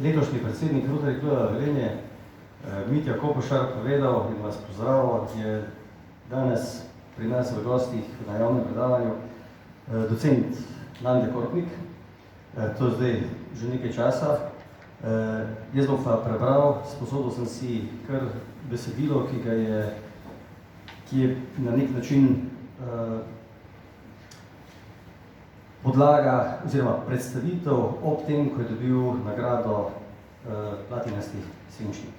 Letošnji predsednik Rotary Kluba Velenje, Mitja Kopošar, povedal in vas pozdravil, je danes pri nas v gostih na javnem predavanju docent Nande Kortnik. To je zdaj že nekaj časa. Jaz bom pa prebral, sposodil sem si kar besedilo, ki je na nek način podlaga oziroma predstavitev ob tem, ko je dobil nagrado Platinasti svinčnik.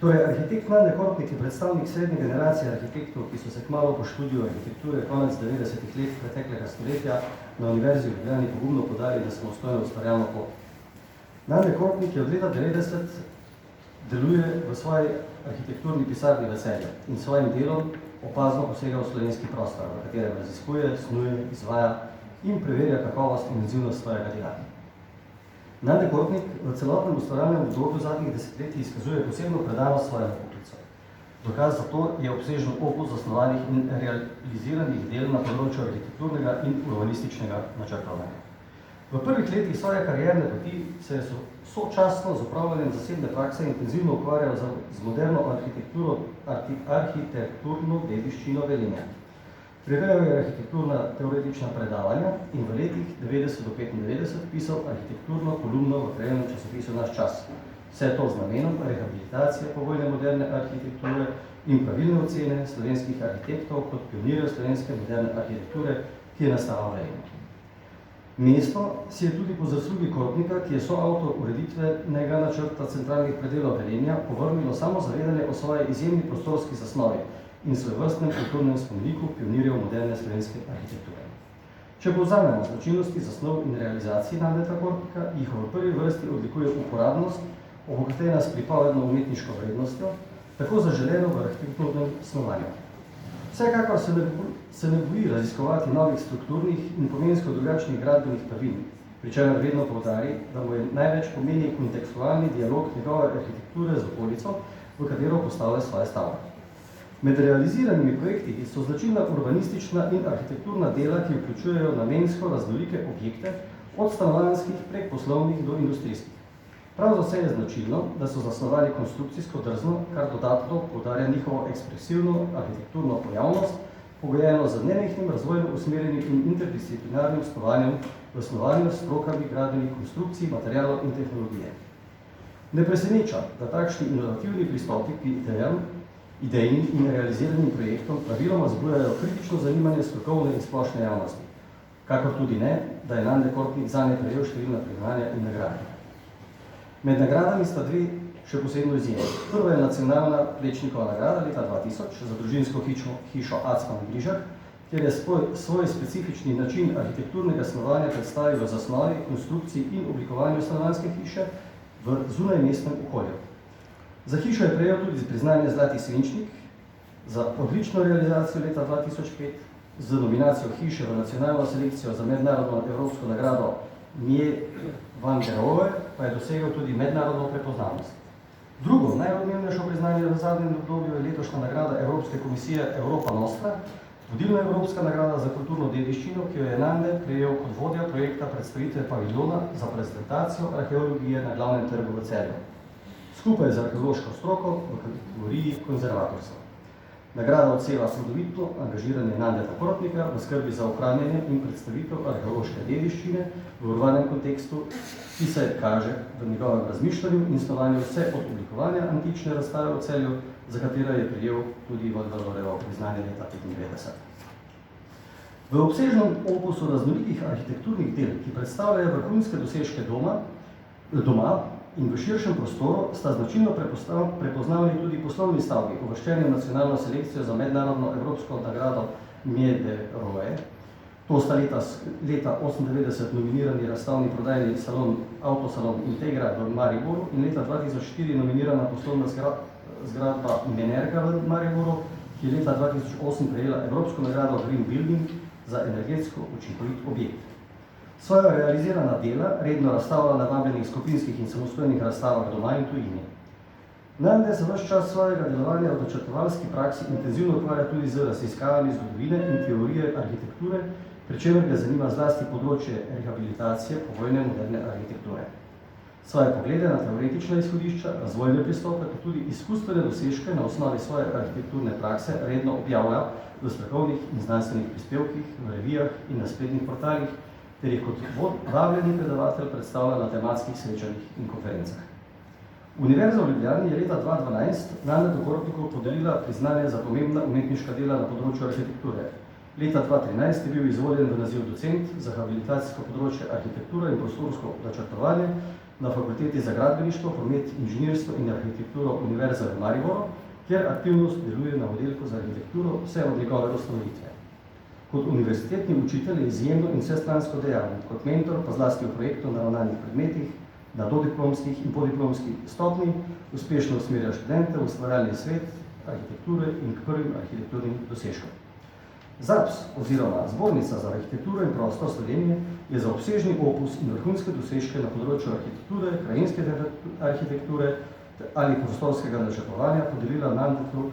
Torej, arhitekt Nande Kortnik je predstavnik srednje generacije arhitektov, ki so se kmalu po študiju arhitekture konec 90-ih let preteklega stoletja na Univerzi v Ljubljani pogumno podali na samostojno ustvarjalno pot. Nande Kortnik je od leta 90 deluje v svoji arhitekturni pisarni v Celju in s svojim delom opazno posega v slovenski prostor, v katerem raziskuje, snuje, izvaja in preverja kakovost in odzivnost svojega dela. Nande Kortnik v celotnem ustvarjalnem obdobju zadnjih desetletij izkazuje posebno predanost svojemu poklicu. Dokaz za to je obsežen opus zasnovanih in realiziranih del na področju arhitekturnega in urbanističnega načrtovanja. V prvih letih svoje karierne poti se je sočasno z upravljanjem zasebne prakse intenzivno ukvarjal z moderno arhitekturno dediščino Velenja. Prirejal je arhitekturna teoretična predavanja in v letih 90 do 95 pisal arhitekturno kolumno v krajevnem časopisu Naš čas. Vse to z namenom rehabilitacije povojne moderne arhitekture in pravilne ocene slovenskih arhitektov kot pionirjev slovenske moderne arhitekture, ki je nastala v Velenju. Mesto si je tudi po zaslugi Kortnika, ki je soavtor ureditvenega načrta centralnih predelov Velenja, povrnilo samo zavedanje o svoji izjemni prostorski zasnovi in svojevrstnem kulturnem spomeniku pionirjev moderne slovenske arhitekture. Če povzamemo značilnosti zasnov in realizacij Nandeta Kortnika, jih v prvi vrsti odlikuje uporabnost, obogatena s pripovedno umetniško vrednostjo, tako zaželeno v arhitekturnem snovanju. Vsekakor se ne boji raziskovati novih strukturnih in pomensko drugačnih gradbenih pravil, pri čemer vedno poudari, da mu je največ pomeni kontekstualni dialog njegove arhitekture z okolico, v katero postavlja svoje stavbe. Med realiziranimi projekti so značilna urbanistična in arhitekturna dela, ki vključujejo namensko raznolike objekte, od stanovanjskih prek poslovnih do industrijskih. Prav za vse je značilno, da so zasnovali konstrukcijsko drzno, kar dodatno poudarja njihovo ekspresivno arhitekturno pojavnost, pogojeno z nenehnim razvojno usmerjenim in interdisciplinarnim v snovanju s strokami gradbenih konstrukcij, materialov in tehnologije. Ne preseneča, da takšni inovativni pristopi k idejnim in realiziranim projektom praviloma zbujajo kritično zanimanje strokovne in splošne javnosti, kakor tudi ne, da je Nande Kortnik zanje prejel številna priznanja in nagrade. Med nagradami sta dve še posebno izjemni. Prva je nacionalna Plečnikova nagrada leta 2000 za družinsko hišo Acman Grižak, kjer je svoj specifični način arhitekturnega snovanja predstavil v zasnovi, konstrukciji in oblikovanju stanovanjske hiše v zunajmestnem okolju. Za hišo je prejel tudi priznanje Zlati svinčnik za odlično realizacijo leta 2005, z nominacijo hiše v nacionalno selekcijo za mednarodno evropsko nagrado Mje van der Rohe pa je dosegel tudi mednarodno prepoznavnost. Drugo, najodmevnejšo priznanje v zadnjem obdobju je letošnja nagrada Evropske komisije Europa Nostra, vodilna evropska nagrada za kulturno dediščino, ki jo je Nande prejel kot vodja projekta predstavitve paviljona za prezentacijo arheologije na glavnem trgu v Celju, skupaj z arheološko stroko v kategoriji konzervatorstva. Nagrada odseva plodovito angažiranje Nandeta Kortnika v skrbi za ohranjanje in predstavitev arheološke dediščine v urbanem kontekstu, ki se kaže v njegovem razmišljanju in snovanju vse od oblikovanja antične razstave v Celju, za katero je prejel tudi Valdorjevo priznanje leta 1995. V obsežnem opusu raznolikih arhitekturnih del, ki predstavljajo vrhunske dosežke doma in v širšem prostoru, sta značilno prepoznavni tudi poslovni stavbi, uvrščeni v nacionalno selekcijo za mednarodno evropsko nagrado Mje de Rohe. To sta leta 1998 nominirani razstavni prodajni salon Autosalon Integra v Mariboru in leta 2004 nominirana poslovna zgradba Menerga v Mariboru, ki je leta 2008 prejela evropsko nagrado Green Building za energetsko učinkovit objekt. Svoja realizirana dela redno razstavlja na vabljenih skupinskih in samostojnih razstavah doma in tujini. Nande se ves čas svojega delovanja v načrtovalski praksi intenzivno ukvarja tudi z raziskavami zgodovine in teorije arhitekture pri čemer ga zanima zlasti področje rehabilitacije povojne moderne arhitekture. Svoje poglede na teoretična izhodišča, razvojne pristope, pa tudi izkustvene dosežke na osnovi svoje arhitekturne prakse redno objavlja v strokovnih in znanstvenih prispevkih, v revijah in na spletnih portalih, ter jih kot vabljeni predavatelj predstavlja na tematskih srečanjih in konferencah. Univerza v Ljubljani je leta 2012 Nandetu Koropniku podelila priznanje za pomembna umetniška dela na področju arhitekture. Leta 2013 je bil izvoljen v naziv docent za habilitacijsko področje arhitektura in prostorsko načrtovanje na Fakulteti za gradbeništvo, promet, inženirstvo in arhitekturo Univerze v Mariboru, kjer aktivno deluje na oddelku za arhitekturo vse od njegove ustanovitve. Kot univerzitetni učitelj je izjemno in vsestransko dejaven, kot mentor pa zlasti v projektu na ravnanih predmetih, na dodiplomskih in podiplomskih stopnji, uspešno usmerja študente v ustvarjalni svet arhitekture in k prvim arhitekturnim dosežkom. ZAPS oziroma Zbornica za arhitekturo in prostor Slovenije je za obsežni opus in vrhunske dosežke na področju arhitekture, krajinske arhitekture ali prostorskega načrtovanja podelila Nandetu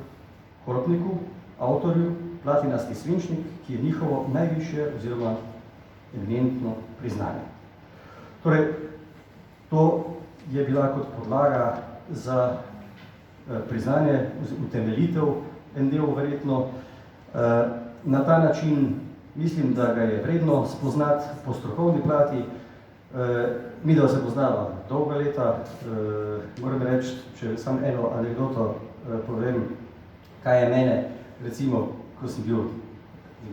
Koropniku, avtorju Platinasti svinčnik, ki je njihovo najvišje oziroma eminentno priznanje. Torej, to je bila kot podlaga za priznanje, utemeljitev, en del verjetno. Na ta način mislim, da ga je vredno spoznati po strokovni plati. Mi da se poznava dolga leta, moram reči, če samo eno anekdoto povem, kaj je mene, recimo, ko sem bil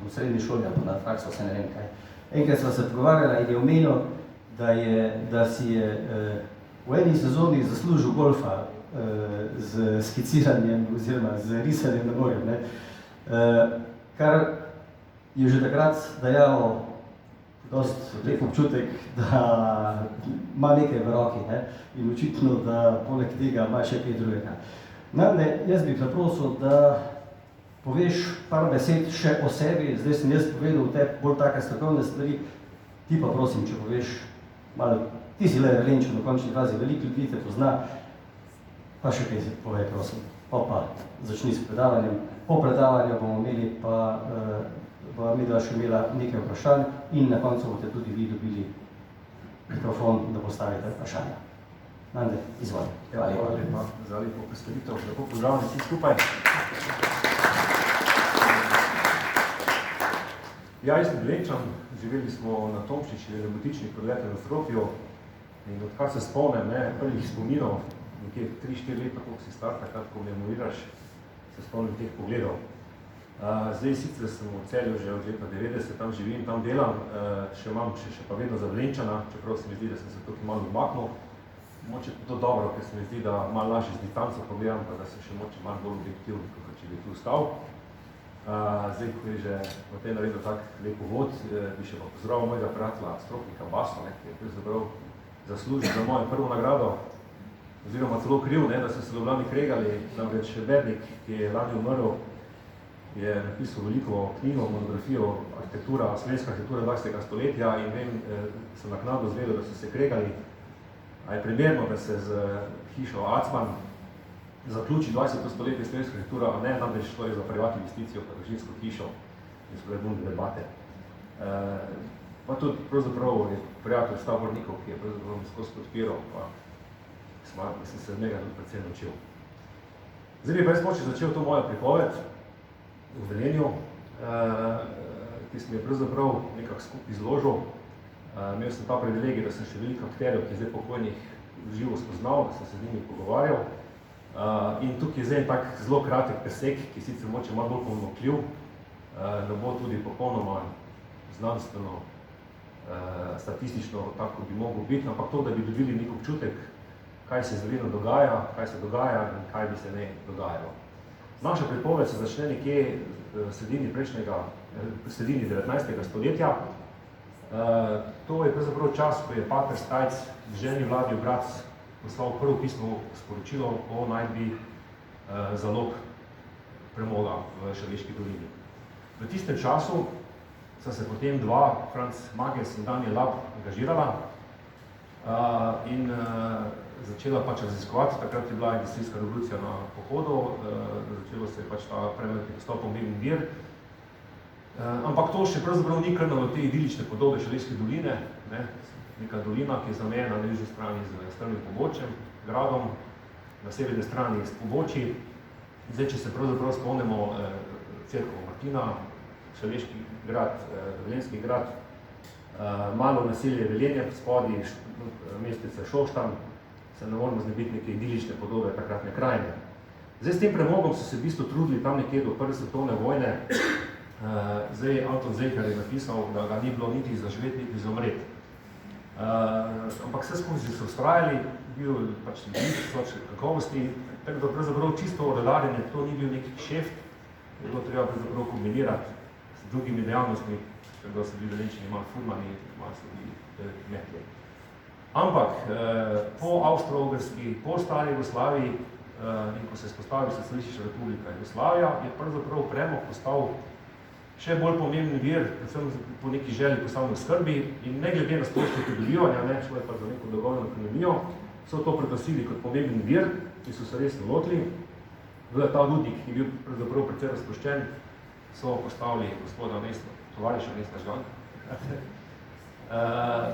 v srednji šoli ali na faksu, se ne vem kaj. Enkrat sva se pogovarjala in je omenil, da si je v eni sezoni zaslužil golfa z skiciranjem oziroma z risanjem na morju, kar je že takrat dajalo dosti lep občutek, da ima nekaj v roki, in očitno, da poleg tega ima še kaj drugega. Nande, jaz bi zaprosil, da poveš par besed še o sebi, zdaj sem jaz povedal te bolj take strokovne stvari, ti pa prosim, če poveš malo, ti si le Velenčan, v končni fazi veliko ljudi te pozna, pa še kaj si povej, prosim, pa začni s predavanjem. Po predavanju bomo imeli pa midva še imela nekaj vprašanj in na koncu boste tudi vi dobili mikrofon, da postavite vprašanja. Nande, izvoli. Hvala lepa za lepo predstavitev. Lepo pozdravljeni vsi skupaj. Ja, jaz sem Velenčan, živeli smo na Tomšiči, na Botičnih pred letem v Stropijo in odkar se spomnim, prvih spominov, nekje 3-4 leta, koliko si star, takrat, ko memoriraš, se spomnim teh pogledov. Zdaj sicer sem v Celju že od leta 90, tam živim, tam delam, še pa vedno za Velenčana, čeprav se mi zdi, da sem se tukaj malo odmaknil. Moče to dobro, ker se mi zdi, da malo lažje z distanco pogledam, pa da sem še moče malo bolj objektivno, kot če bi tu stal. Zdaj, ko je že v tej naredil tak lep uvod, bi še pa pozdravil mojega prijatelja Stropnika Baso, ki je pravzaprav zaslužil za mojo prvo nagrado, oziroma celo kriv, da so se v Ljubljani kregali, namreč Bernik, ki je lani umrl, je napisal veliko knjigo, monografijo arhitektura, slovenska arhitektura 20. stoletja in vem, sem naknadno zvedel, da so se kregali. A je primerno, da se z hišo Acman zaključi 20. stoletje slovenska arhitektura, a ne, namreč to je za privatno investicijo, pa družinsko hišo in sprednune debate. Pa tudi pravzaprav je prijatelj Stavornikov, ki je pravzaprav me skozi podpiral, pa sem se od njega tudi predvsem naučil. Zdaj bi pa jaz moče začel to mojo pripoved v Velenju, ki sem je pravzaprav nekako skupaj izložil. Imel sem ta privilegij, da sem še veliko akterjev, ki je zdaj pokojnih živo spoznal, da sem se z njimi pogovarjal. In tukaj je zdaj tak zelo kratek presek, ki sicer moče malo bolj ponokljiv, da bo tudi popolnoma znanstveno, statistično tako bi mogel biti, ampak to, da bi dobili nek občutek, kaj se zgodilo dogaja, kaj se dogaja in kaj bi se ne dogajalo. Naša pripoved se začne nekje v sredini 19. stoletja. To je pravzaprav čas, ko je pater Stajc deželni vladi v Gradec poslal prvo pismo sporočilo o najdbi zalog premoga v Šaleški dolini. V tistem času sta se potem dva, Franc Mages in Daniel Lab, angažirala in začela pač raziskovati. Takrat je bila industrijska revolucija na pohodu, začelo se je pač ta premet dostopom vir. Ampak to še pravzaprav ni krnilo te idilične podobe Šaleške doline, ne? Neka dolina, ki je zamejena na južni strani z strmim pobočjem, gradom, na severni strani s pobočji. Zdaj, če se pravzaprav spomnimo cerkev Martina, Šaleški grad, Velenjski grad, malo naselje Velenje, spodaj mestece Šoštanj, se ne moramo znebiti neke idilične podobe takratne krajine. Zdaj, s tem premogom so se v bistvu trudili tam nekje do prve svetovne vojne. Zdaj, Anton Zejkar je napisal, da ga ni bilo niti zaživeti, niti zamreti. Ampak vse skozi so vztrajali, bil pač ljudi, kakovosti, tako da pravzaprav čisto redarjenje, to ni bil neki šeft, je bilo treba pravzaprav kombinirati s drugimi dejavnostmi, tako da so bili Velenjčani malo furmani, malo so bili kmetje. Ampak po Avstro-Ogrski, po stari Jugoslaviji in ko se je spostavila Socialistična republika Jugoslavija, je pravzaprav premog postal še bolj pomemben vir, predvsem po neki želji po samoskrbi in ne glede na splošno pridobivanje, šlo je pa za neko dolgovno ekonomijo, so to prednosili kot pomemben vir, ki so se res lotili. V ta rudnik, ki je bil pravzaprav precej razproščen, so postavili gospoda tovariša Mestna Žganka.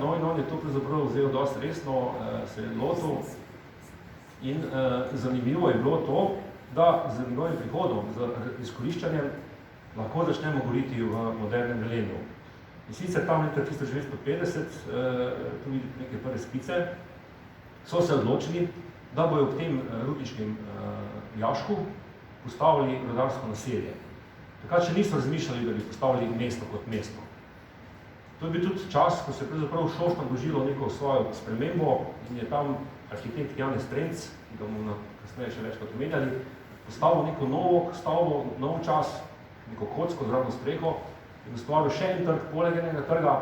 No in on je to pravzaprav vzel dosti resno, se je lotil in zanimivo je bilo to, da z njegovim prihodom, z izkoriščanjem, lahko začnemo govoriti v modernem Velenju. In sicer tam leta 1950, tu vidite neke prve skice, so se odločili, da bojo ob tem rudniškem jašku postavili rudarsko naselje. Takrat še niso razmišljali, da bi postavili mesto kot mesto. To je bil tudi čas, ko se je pravzaprav Šoštanj dožilo neko svojo spremembo in je tam arhitekt Janez Trenc, ki ga bomo kasneje še večkrat omenjali, postavil neko novo stavbo, nov čas, neko kocko zravno streho in ustvaril še en trg, poleg enega trga.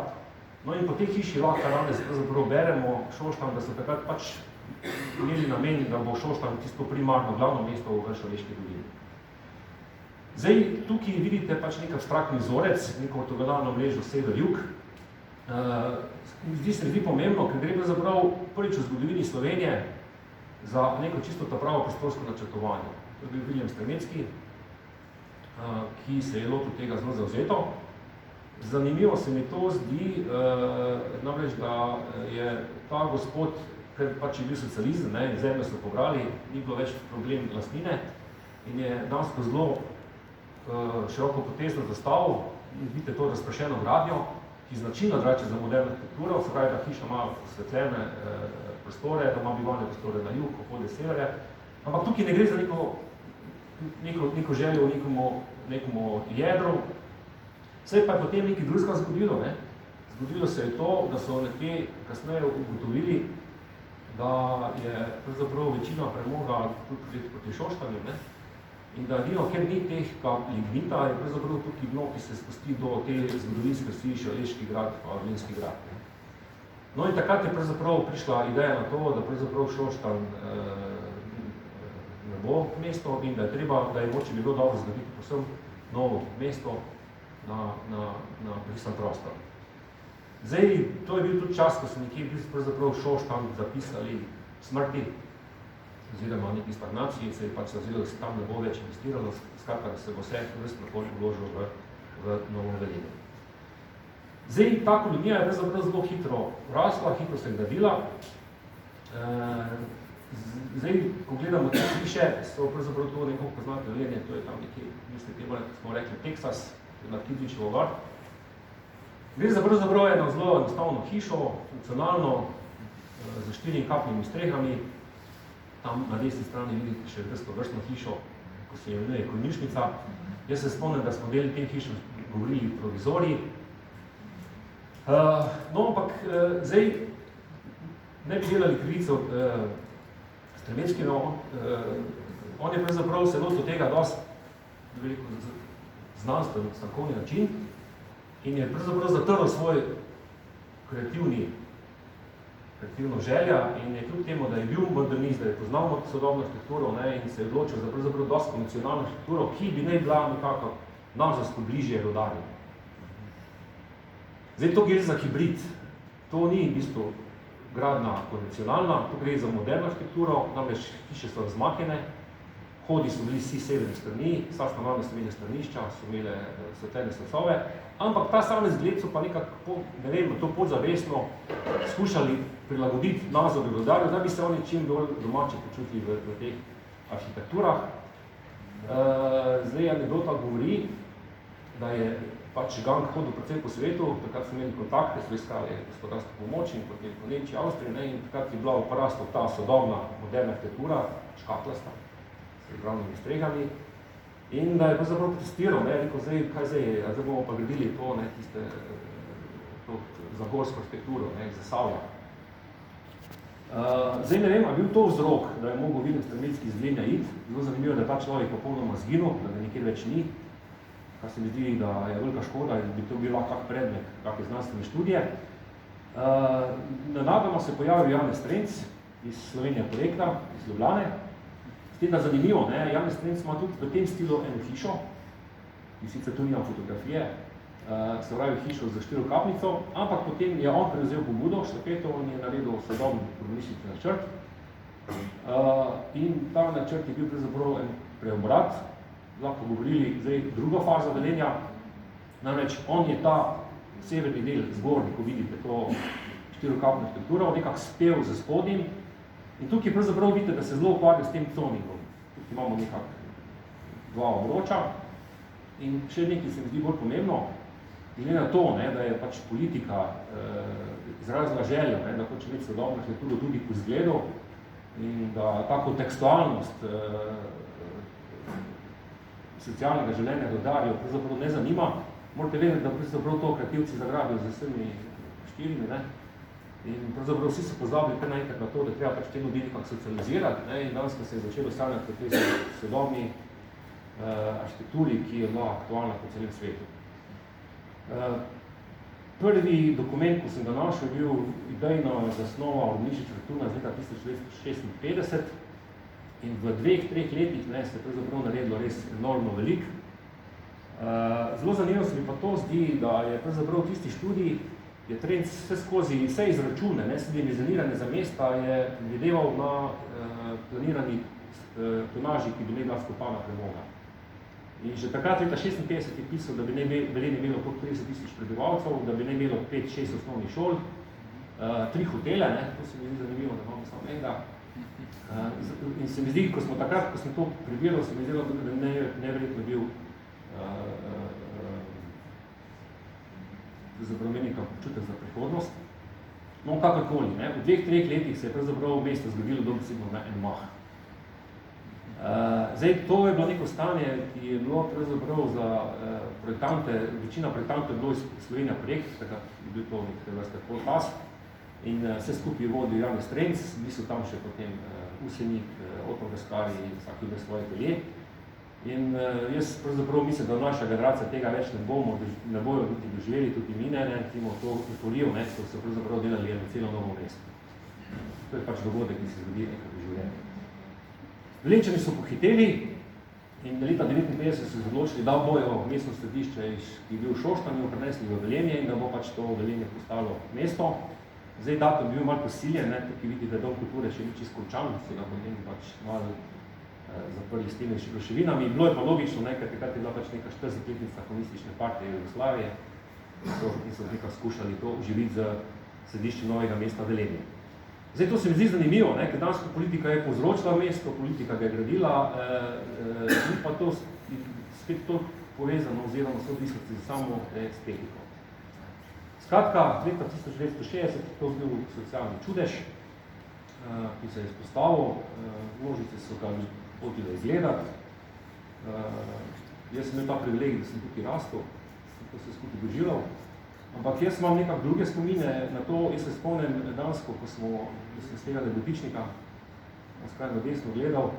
No in po tej hiši lahko danes pravzaprav beremo Šoštanj, da so takrat pač imeli namen, da bo Šoštanj tisto primarno glavno mesto v Šaleški dolini. Zdaj, tukaj vidite pač nek abstraktni vzorec, neko ortogonalno mrežo sever-jug. Zdi se pomembno, ker gre pravzaprav prvič v zgodovini Slovenije za neko čisto ta pravo prostorsko načrtovanje. To je bil Viljem Stremecki, ki se je lotil tega zelo zavzeto. Zanimivo se mi to zdi, namreč, da je ta gospod, ker pač je bil socializem, zemljo so pobrali, ni bilo več problem lastnine in je dansko zelo široko potezno zastavil. Vidite to razprašeno gradnjo, ki značilno drugače za moderno arhitekturo, se pravi, da hiša ima osvetljene prostore, da ima bivalne prostore na jug, okoli severje. Ampak tukaj ne gre za neko željo v nekomu jedru. Vse pa je potem nekaj drugega zgodilo. Zgodilo se je to, da so nekje kasneje ugotovili, da je pravzaprav večina premoga tudi proti Šoštanju in da edino, ker ni tega lignita, je pravzaprav tukaj dno, ki se spusti do te zgodovinske vsi Šaleški grad pa Velenjski grad. No in takrat je pravzaprav prišla ideja na to, da pravzaprav Šoštanj ne bo mesto in da je treba, da je moče bi bilo dobro zgraditi povsem novo mesto na prisan prostor. Zdaj, to je bil tudi čas, ko so nekje pravzaprav Šoštanj zapisali smrti oziroma neki stagnaciji, se je pač zazelo, da se tam ne bo več investiralo, skratka, da se bo vse vrstno vložil v Novo Velenje. Zdaj, ta kolonija je pravzaprav zelo hitro rasla, hitro se je gradila. Zdaj, ko gledamo te hiše, so pravzaprav to nekako poznate Velenje, to je tam nekje, mislite, smo rekli Teksas, na Kidričevo vrt. Gre za pravzaprav eno zelo enostavno hišo, funkcionalno, z 4 kapnimi strehami. Tam na desni strani vidite še vrstno hišo, ko se imenuje konjušnica. Jaz se spomnim, da smo deli tem hišem govorili provizoriji. No, ampak zdaj ne bi delali krivico Stremečkino. On je pravzaprav se lotil tega dosti veliko znanstveno, stankovni način in je pravzaprav zatrl svoj kreativno želja in je kljub temu, da je bil modernist, da je poznal sodobno arhitekturo in se je odločil za pravzaprav dosti konvencionalno arhitekturo, ki bi ne bila nekako nazorsko bližje rudarju. Zdaj, to gre za hibrid. To ni v bistvu gradnja konvencionalna, to gre za moderno arhitekturo, namreč hiše so razmaknjene, Vhodi so bili vsi severne strani, vsa stanovanja so imeli stranišča, so imeli svetlene svetove, ampak ta sami zgled so pa nekako, ne vem, to podzavestno skušali prilagoditi nazoru rudarjev, da bi se oni čim bolj domače počutili v teh arhitekturah. Zdaj anekdota govori, da je pač Gang hodil predvsem po svetu, takrat so imeli kontakte, so iskali gospodarsko pomoč in potem po Nemčiji, Avstriji, ne, in takrat je bila v porastu ta sodobna, moderna arhitektura, škatlasta, s glavnimi strehami, in da je pravzaprav protestiral, ne, rekel, zdaj bomo pa gradili to, ne, tiste, to zagorsko arhitekturo, ne, iz Zasavja. Zdaj ne vem, a bil to vzrok, da je mogel Viljem Strmecki iz Velenja iti. Zelo zanimivo, da je ta človek popolnoma zginil, da ga nikjer več ni, kar se mi zdi, da je velika škoda in bi to bila kak predmet, kakve znanstvene študije. Nenadoma se pojavil Janez Strenc iz Slovenija projekta, iz Ljubljane. S tem, da zanimivo, ne, Janez Strenc ima tudi v tem stilu eno hišo, in sicer tu nimam fotografije, se pravi hišo za štirokapnico, ampak potem je on prevzel pobudo, štafeto, on je naredil sodobni urbanistični načrt. In ta načrt je bil pravzaprav en preobrat, lahko govorili zdaj druga faza Velenja, namreč on je ta severni del zgornji, ko vidite to štirokapno arhitekturo, nekako spel za spodnjim in tukaj pravzaprav vidite, da se zelo ukvarja s tem coningom. Tukaj imamo nekako dva obroča in še nekaj se mi zdi bolj pomembno, glede na to, ne, da je pač politika izrazila željo, ne, da hoče imeti sodobno arhitekturo tudi po izgledu in da ta kontekstualnost socialnega življenja rudarjev pravzaprav ne zanima. Morate vedeti, da pravzaprav to kreativci zagrabijo z vsemi štirimi, ne? In pravzaprav vsi so pozabili kar naenkrat na to, da treba pač te ljudi nekako socializirati, ne? In danes se je začelo sanjati v tej sodobni arhitekturi, ki je bila aktualna po celem svetu. Prvi dokument, ko sem ga našel, je bil idejna zasnova urbanistična arhitektura z leta 1956. In v 2-3 letih ne, se je pravzaprav naredilo res enormno veliko. Zelo zanimivo se mi pa to zdi, da je pravzaprav v tisti študiji je Trenc vse skozi vse izračune, ne, dimenzionirane za mesta, je predvideval na planirani tonaži, ki bi bila skopana premoga. In že takrat leta 1956 je pisal, da bi Velenje imelo okrog 30.000 prebivalcev, da bi ne imelo 5-6 osnovnih šol, 3 hotele, ne, to se mi zdi zanimivo, da imamo samo enega. In se mi zdi, ko smo takrat, ko sem to prebiral, se mi zdi, da neverjetno bil pravzaprav nekaj občutek za prihodnost. No, kakorkoli, ne, v 2-3 letih se je pravzaprav mesto zgodilo dobesedno na en mah. Zdaj, to je bilo neko stanje, ki je bilo pravzaprav za projektante, večina projektantov je bilo iz Slovenija projekt, takrat je bil to nekaj vrste kolpas. In vse skupaj je vodil Janez Strenc, bili so tam še potem Usenik, Oto Gaspari in vsak ljube svoje pelje. In jaz pravzaprav mislim, da naša generacija tega več ne bojo niti doživeli, tudi mi ne, timo to euforijo, ne, so se pravzaprav delali eno celo novo mesto. To je pač dogodek, ki se zgodi enkrat v življenju. Velenjčani so pohiteli in leta 1959 so se odločili, da bojo mestno središče, ki je bil v Šoštanju, prenesli v Velenje in da bo pač to Velenje postalo mesto. Zdaj datum je bil malo posiljen, ne, tukaj vidite, da Dom kulture še ni čisto končan, so ga potem pač malo zaprli s temi ruševinami. Bilo je pa logično, ne, ker takrat je bila pač neka 40-letnica komunistične partije Jugoslavije in so nekaj skušali to oživiti z središčem novega mesta Velenje. Zdaj, to se mi zdi zanimivo, ne, ker danska politika je povzročila mesto, politika ga je gradila, in pa to spet to povezano oziroma so odvisnosti za samo estetiko. Skratka, leta 1960 je to bil socialni čudež, ki se je izpostavil, množice so ga hodile izgledati. Jaz sem imel ta privilegij, da sem tukaj rastel, sem to se skupaj doživel. Ampak jaz imam nekak druge spomine na to, jaz se spomnim dansko, ko smo z tega nebotičnika skrajno desno gledal,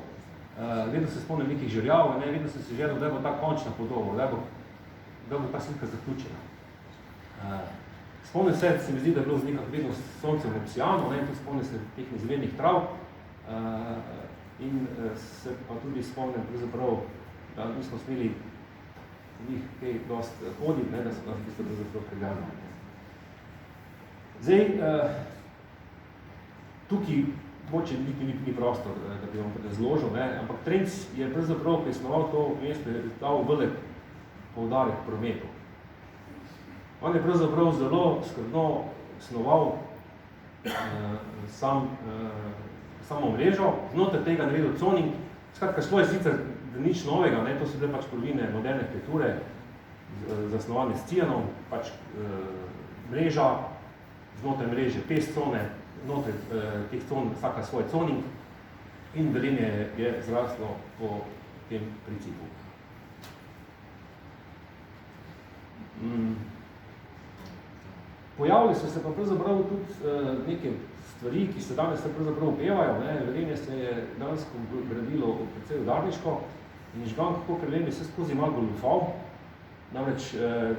vedno se spomnim nekih željav, ne, vedno sem se želel, da bo ta končna podoba, da bo ta slika zaključena. Spomnim se mi zdi, da je bilo z nekak vedno soncem v oceanu, ne, tu spomnim se teh nezvednih trav in se pa tudi spomnim pravzaprav, da nismo smeli njih kaj dost hoditi, ne, da so nas tisto pravzaprav pregledali. Zdaj, tukaj moče ni prostor, da bi vam razložil, ne? Ampak Trenc je pravzaprav, ki je snoval to mesto, je dal velik poudarek prometu. On je pravzaprav zelo skrbno snoval samo mrežo, znotraj tega naredil coning. Skratka, šlo je sicer nič novega, ne? To so bile pač prvine moderne arhitekture, zasnovane s cijanom, pač mreža, znotraj mreže 5 cone, znotraj teh con vsaka svoj coning in Velenje je zraslo po tem principu. Pojavili so se pa pravzaprav tudi neke stvari, ki se danes pravzaprav upevajo. Velenje se je dansko gradilo precej udarniško in Žgank, kako Velenje se skozi malo goljufal. Namreč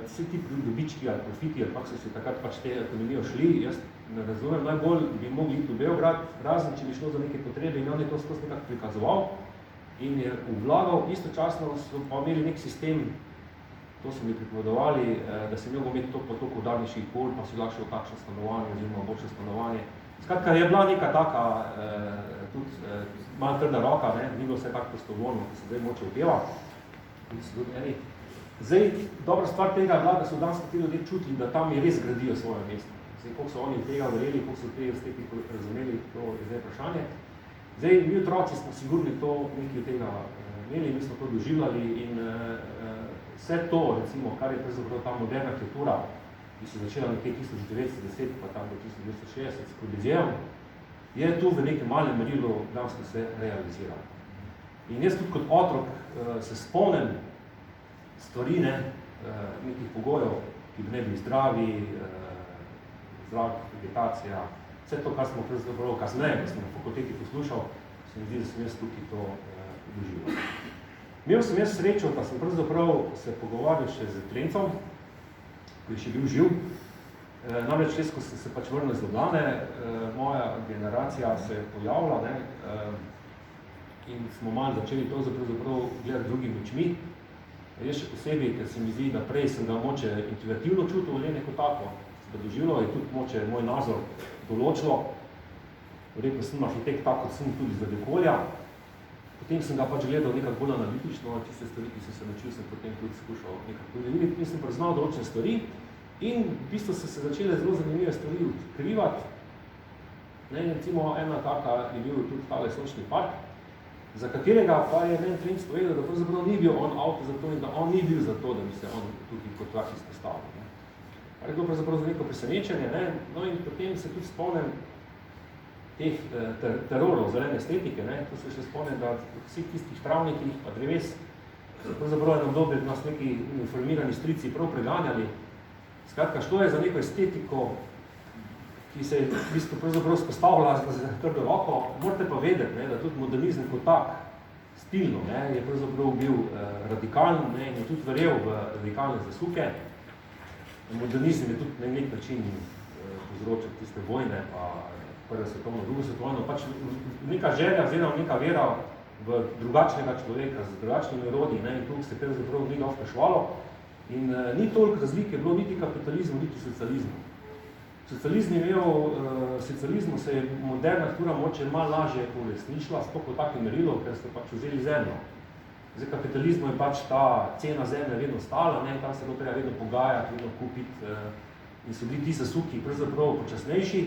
vsi ti dobički ali profiti, ali kako so se takrat pač te ekonomijo šli, jaz ne razumem, najbolj bi mogli iti v Beograd, razen če bi šlo za neke potrebe in on je to skozi nekako prikazoval in je vlagal, istočasno so pa imeli nek sistem, to so mi pripovedovali, da se mogel imeti tok potok udarniških pol, pa si lahko šel kakšno stanovanje oziroma boljše stanovanje. Skratka, je bila neka taka, tudi malo trda roka, ni bilo vse tako prostovoljno, ki se zdaj moče upeva. Zdaj, dobra stvar tega je bila, da so dansko ti ljudje čutili, da tam je res gradijo svoje mesto. Zdaj, koliko so oni tega verjeli, koliko so tega steki razumeli, to je zdaj vprašanje. Zdaj, mi otroci smo sigurni to nekaj tega imeli, mi smo to doživljali in vse to, recimo, kar je pravzaprav ta moderna arhitektura, ki se začela nekje 1910, pa tam do 1960 s Corbusijerom, je tu v nekem malem merilu dansko se realiziralo. In jaz tudi kot otrok se spomnim stvari, nekih pogojev, ki bi ne bili zdravi, zdrav, vegetacija, vse to, kar smo pravzaprav kasneje, ko sem na fakulteti poslušal, se mi zdi, da sem jaz tukaj to doživel. Imel sem jaz srečo, da sem pravzaprav se pogovarjal še z Trencom, ki je še bil živ. Namreč, ko sem se pač vrnil z Ljubljane, moja generacija se je pojavila, in smo malo začeli to pravzaprav gledati drugimi očmi. Jaz še posebej, ker se mi zdi, da prej sem ga moče intuitivno čutil, ali neko tako, se ga doživljal, je tudi moče moj nazor določilo. Rekel sem arhitekt tako, kot sem tudi za okolja. Potem sem ga pač gledal nekako bolj analitično, tiste stvari, ki sem se naučil, sem potem tudi skušal nekako tudi videti in sem preznal določene stvari. In v bistvu so se začele zelo zanimive stvari odkrivati. Recimo ena taka je bil tudi tale Sončni park, za katerega pa je meni Trenc povedal, da pravzaprav ni bil on avtor za to in da on ni bil za to, da bi se on tukaj kot tak izpostavil. Kar je bilo pravzaprav za neko presenečenje, no in potem se tudi spomnim teh terorov zelene estetike, to se še spomnim, da vsi tistih travnikih pa dreves so pravzaprav eno obdobje nas neki uniformirani strici prav preganjali. Skratka, šlo je za neko estetiko, ki se je v bistvu pravzaprav spostavila za trdo roko. Morate pa vedeti, da tudi modernizem kot tak, stilno, je pravzaprav bil radikalen in je tudi verjel v radikalne zasuke. Modernizem je tudi na nek način povzročil tiste vojne, pa prvo svetovno, drugo svetovno, pač neka želja, oziroma neka vera v drugačnega človeka, z drugačnimi rodi, in tukaj se pravzaprav ni ga vprašvalo. In ni toliko razlike bilo niti kapitalizmu, niti socializmu. Socializmu se je moderna arhitektura moče malo lažje uresničila, sploh v takem merilu, ker ste pač vzeli zemljo. Zdaj, kapitalizmu je pač ta cena zemlje vedno stala, tam se bilo treba vedno pogajati, vedno kupiti in so bili ti zasuki pravzaprav počasnejši,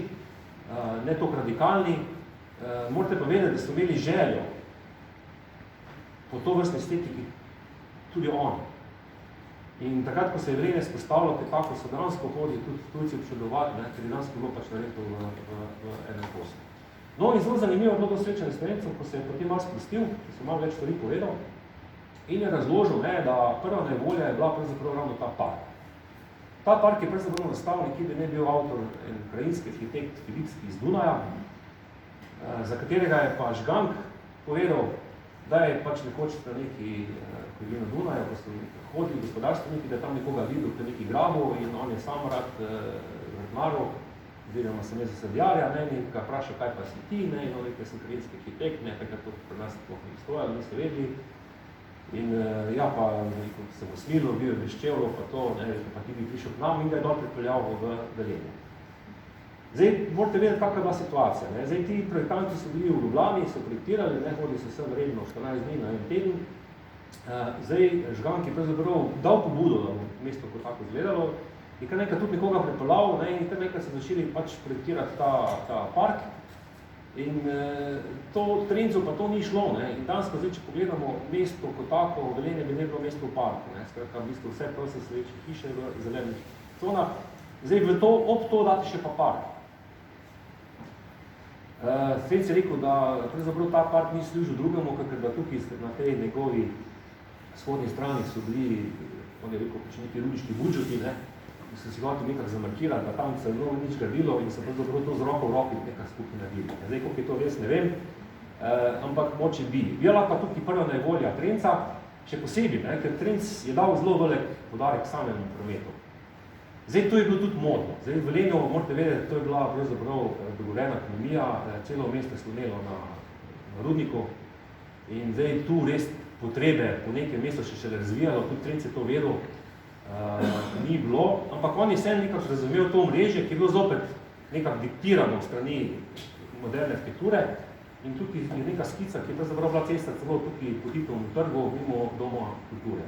ne toliko radikalni. Morate pa vedeti, da so imeli željo po to vrstni estetiki tudi oni. In takrat, ko se je Velenje spostavilo, tako so dansko hodi tudi tujci občudovati, ker je dansko bilo pač naredilo v enem kosu. No in zelo zanimivo je bilo to srečanje s Trencem, ko se je potem malo sprostil, ko se malo več stvari povedal in je razložil, da prva nevolja je bila pravzaprav ravno ta park. Ta park je pravzaprav nastal nekje, da ne bil avtor en krajinski arhitekt Filipski iz Dunaja, za katerega je pa Žgank povedal, da je pač nekoč na neki krivini na Dunaju, ko so hodili gospodarstveniki, da je tam nekoga videl, ki je neki grabo in on je sam rad vrtnarov, oziroma sem jaz za sadjarja, in ga vprašal, kaj pa si ti, in on rekel, sem krajinski arhitekt, takrat to pri nas sploh ni stojalo, niste vedeli. In ja, pa se bo smilo, bil je veščevlo, pa to, pa ti bi prišel k nam in ga je dol pripeljal v Velenje. Zdaj, morate vedeti, kakva je bila situacija. Ne? Zdaj, ti projektanti so bili v Ljubljani, so projektirali, ne, hodili so vsem redno 14 dni na en teden. Zdaj, Žgan, ki je pravzaprav dal pobudo, da bo mesto kot tako izgledalo, je kar nekaj tudi nekoga pripeljal, ne, in kar nekaj so začeli pač projektirati ta park. In to Trencu pa to ni šlo. Ne? In danes, zdaj, če pogledamo mesto kot tako, Velenje bi ne bilo mesto v parku. Ne? Skratka, v bistvu vse proste sledeče hiše v zelenih conah. Zdaj, ob to dati še pa park. Trenc je rekel, da pravzaprav ta park ni služil drugemu, ker da tukaj na tej njegovi vzhodni strani so bili, on je rekel, pač neki rudiški budžeti, ne? In so si hotel nekako zamarkirati, da tam se je mnogo nič gradilo in so pravzaprav to z roko v roki nekaj skupaj naredili. Zdaj, koliko je to res, ne vem, ampak moče bi. Bila pa tukaj prva najvolja Trenca, še posebej, ne? Ker Trenc je dal zelo velik poudarek samemu prometu. Zdaj, to je bilo tudi modno. Zdaj, v Velenju, morate vedeti, to je bila pravzaprav dogovorjena ekonomija, celo mesto je slonelo na rudniku in zdaj tu res potrebe po nekem mestu še razvijalo, tudi Trenc je to vedel, ni bilo, ampak on je vsem nekako razumel to omrežje, ki je bilo zopet nekako diktirano v strani moderne arhitekture in tukaj je neka skica, ki je pravzaprav bila cesta celo tukaj po Titovem trgu, mimo Doma kulture.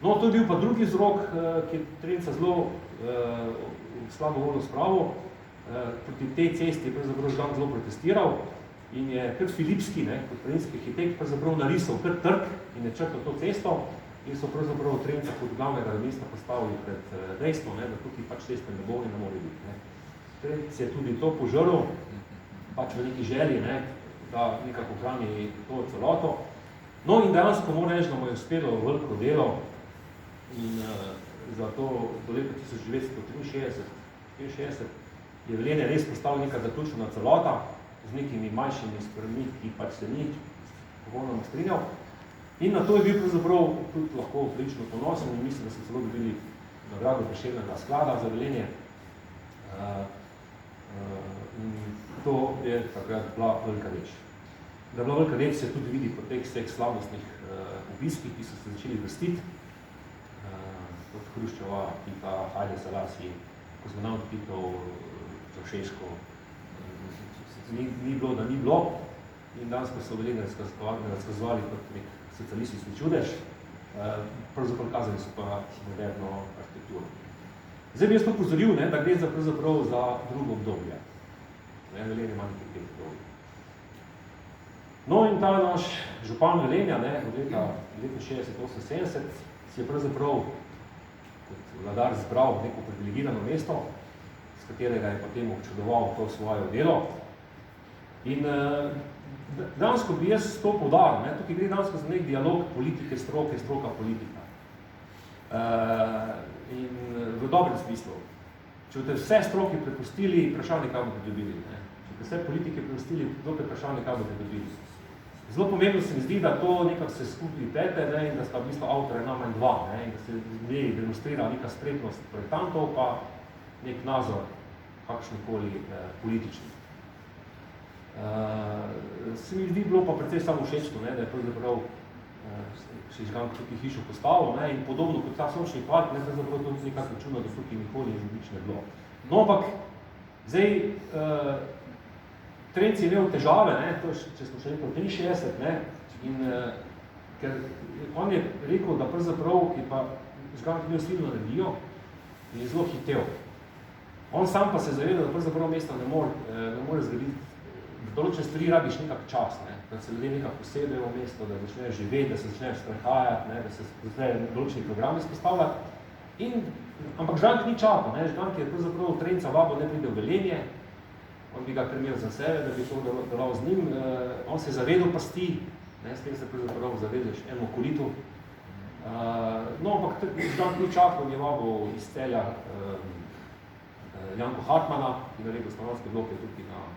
No, to je bil pa drugi vzrok, ki je Trenca zelo slabo voljo spravil. Proti tej cesti je pravzaprav Žgan zelo protestiral in je kar Filipski, ne, kot prinski arhitekt, pravzaprav narisal kar trg in je črtal to cesto in so pravzaprav Trenca kot glavnega mesta postavili pred dejstvo, ne, da tukaj pač ceste ne bo in ne more biti. Ne. Trenc je tudi to požrl, pač v neki želji, ne, da nekako ohrani to celoto. No in dejansko moram reči, da mu je uspelo veliko delo in zato do leta 1963 je Velenje res postavil neka zaključena celota z nekimi manjšimi stvarmi, ki pač se ni popolnoma strinjal. In na to je bil pravzaprav tudi lahko prilično ponosen in mislim, da so celo dobili nagrado Prešernega sklada za Velenje. In to je takrat bila velika reč. Da je bila velika reč se tudi vidi po teh vseh slavnostnih obiskih, ki so se začeli vrstiti. Od Hruščova, Tita, Haile Selassie, kozmonaut Titov, Čaušesku. Ni bilo, da ni bilo. In danes pa so Velenje razkazovali kot nek socialistični čudež. Pravzaprav kazali so pa moderno arhitekturo. Zdaj bi jaz to pozoril, ne, da gre pravzaprav za drugo obdobje. Velenje ima nekaj teh obdobje. No in ta naš župan Velenja, ne, od leta 1968 si je pravzaprav kot vladar zbral neko privilegirano mesto, s katerega je potem občudoval to svoje delo. In dansko bi jaz to poudaril, ne? Tukaj gre dansko za nek dialog politike, stroke, stroka politika. In v dobrem smislu. Če boste vse stroke prepustili, vprašanje, kaj boste dobili. Ne? Če boste vse politike prepustili, dokaj vprašanje, kaj boste dobili. Zelo pomembno se mi zdi, da to nekako se skupaj plete, ne, in da sta v bistvu avtorja najmanj dva, ne, in da se v njej demonstrira neka spretnost projektantov, pa nek nazor, kakšnikoli politični. Se mi zdi bilo pa precej samo všečno, ne, da je pravzaprav še Žgan tukaj hišo postavil, ne, in podobno kot ta sončni park, ne, pravzaprav to nekako računa, da tukaj nikoli nič ne bilo. No, ampak zdaj Trenc je imel težave, ne, to je, če smo še rekel, 63, ne, in ker on je rekel, da pravzaprav je pa Žgan imel silno energijo in je zelo hitel. On sam pa se zaveda, da pravzaprav mesta ne more zgraditi. V določene stvari rabiš nekak čas, ne, da se ljudje nekak posedejo v mesto, da začnejo živeti, da se začnejo sprehajati, ne, da se začnejo določeni programi spostavljati. Ampak Žgan ni čakal, ne, Žgan, ki je pravzaprav Trenca vabo ne pride v Velenje, on bi ga primil za sebe, da bi to delal z njim. On se je zavedal pasti, ne, s tem se pravzaprav zavedeš enemu kolitu. No, ampak Žgan ni čakal, je vabo iz Celja Janko Hartmana, ki naredil stanovanjske bloke tukaj na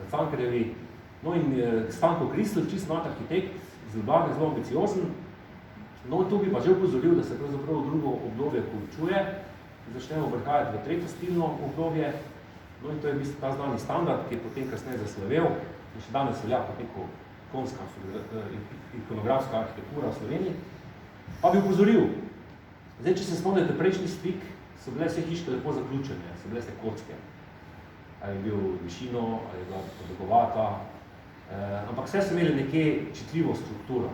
Cankarjevi. No in Stanko Kristl, čist mlad arhitekt, z Ljubljane, zelo ambiciozen. No, tu bi pa že upozoril, da se pravzaprav drugo obdobje končuje, začnemo prihajati v tretje stilno obdobje. No in to je v bistvu ta znani standard, ki je potem kasneje zaslovel in še danes velja kot neko ikonska ikonografska arhitektura v Sloveniji. Pa bi upozoril, zdaj, če se spomnite prejšnji stik, so bile vse hiške lepo zaključene, so bile vse kocke. ali je bil višino, ali je bila podolgovata, ampak vse so imeli nekje čitljivo strukturo.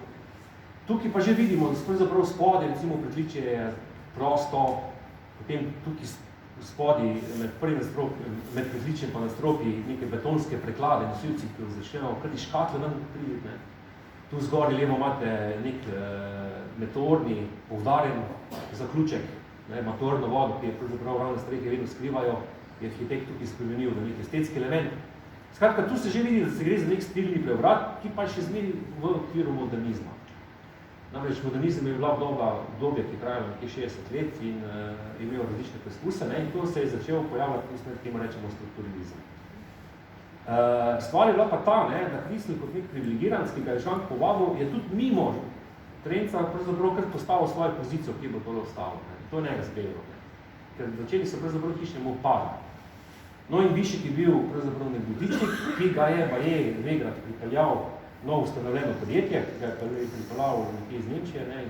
Tukaj pa že vidimo, da pravzaprav spodaj, recimo pritličje je prosto, potem tukaj spodaj med pritličjem pa nadstropji neke betonske preklade, nosilci, ki začnejo kar iz škatle ven priditi. Tu zgoraj levo imate nek meteorni, poudarjen zaključek, meteorno vodo, ki je pravzaprav ravno strehe vedno skrivajo, je arhitekt tukaj spremenil v nek estetski element. Skratka, tu se že vidi, da se gre za nek stilni preobrat, ki pa še zmeri v okviru modernizma. Namreč modernizem je bila obdobje, ki je trajalo nekje 60 let in je imel različne preskuse, in to se je začel pojavljati, mislim, temu rečemo strukturalizem. Stvar je bila pa ta, da Kristel kot nek privilegiran, ki ga je Žank povabil, je tudi mimo Trenca pravzaprav kar postavil svojo pozicijo, ki bo tole ostalo. To je njega zbelo. Ker začeli so pravzaprav hišnemu upadu. No in Višek je bil pravzaprav nebodičnik, ki ga je Vegrad pripeljal novo ustanovljeno podjetje, ki ga je pripeljal nekje iz Nemčije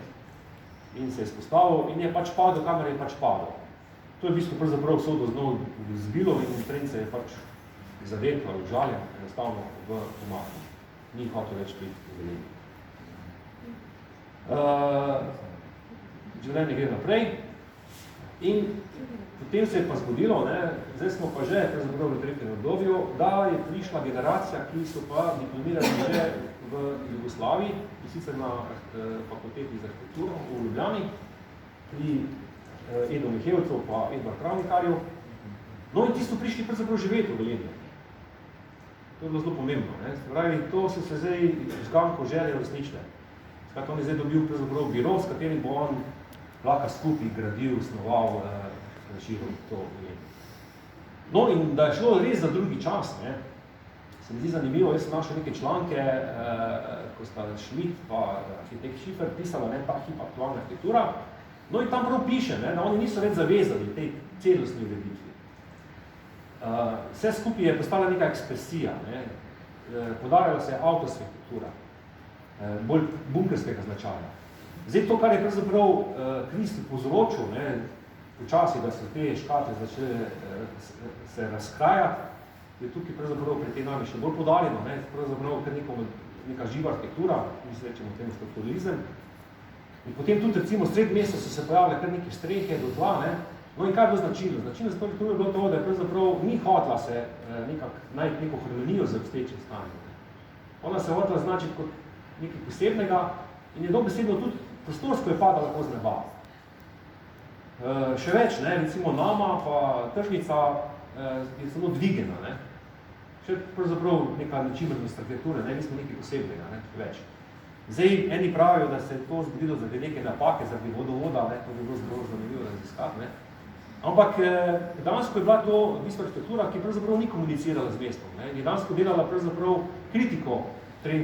in se je spostavil in je pač padel, kamor je pač padel. To je v bistvu pravzaprav sodo znov zbilo in Trenca je pač zavetlo, užaljen, enostavno v umaknu. Ni hotel več priti v Velenje. Življenje gre naprej in potem se je pa zgodilo, zdaj smo pa že v tretjem obdobju, da je prišla generacija, ki so pa diplomirali že v Jugoslaviji, in sicer na fakulteti za arhitekturo v Ljubljani, pri Edu Mihevcu pa Edvard Travnikarju. No in ti so prišli pravzaprav živeti v Velenje. To je bilo zelo pomembno. Pravi, to so se zdaj z Ganko želje uresničile. Skratka, on je zdaj dobil pravzaprav biro, s katerim bo on lahko skupaj gradil, snoval, širil to Velenje. No in da je šlo res za drugi čas, se mi zdi zanimivo, jaz sem našel neke članke, ko sta Schmidt pa arhitekt Schiffer pisala ta hip aktualna arhitektura, no in tam prav piše, da oni niso več zavezali tej celostni ureditvi. Vse skupaj je postala neka ekspresija, podarjala se je avtorska arhitektura, bolj bunkerskega značaja. Zdaj to, kar je pravzaprav Kristel povzročil, počasi, da so te škatle začele se razkrajati, je tukaj pravzaprav pri tej nami še bolj podarjeno, pravzaprav kar neka živa arhitektura, mi se rečemo temu strukturalizem. In potem tudi recimo sred mesta so se pojavile kar neke strehe do tla, no in kaj je bilo značilno? Značilno za to arhitekturo je bilo to, da je pravzaprav ni hotela se najti neko harmonijo z obstoječim stanjem. Ona se hotela značiti kot nekaj posebnega in je dobesedno tudi prostorsko je padala lahko z neba. Še več, recimo nama pa tržnica je samo dvigena, še pravzaprav neka nečimrnost arhitekture, nismo nekaj posebnega, več. Zdaj, eni pravijo, da se je to zgodilo zaradi neke napake, zaradi vodovoda, to bi bilo zelo zanimivo raziskati, ampak dejansko je bila to v bistvu arhitektura, ki pravzaprav ni komunicirala z mestom, je dejansko delala pravzaprav kritiko Trenca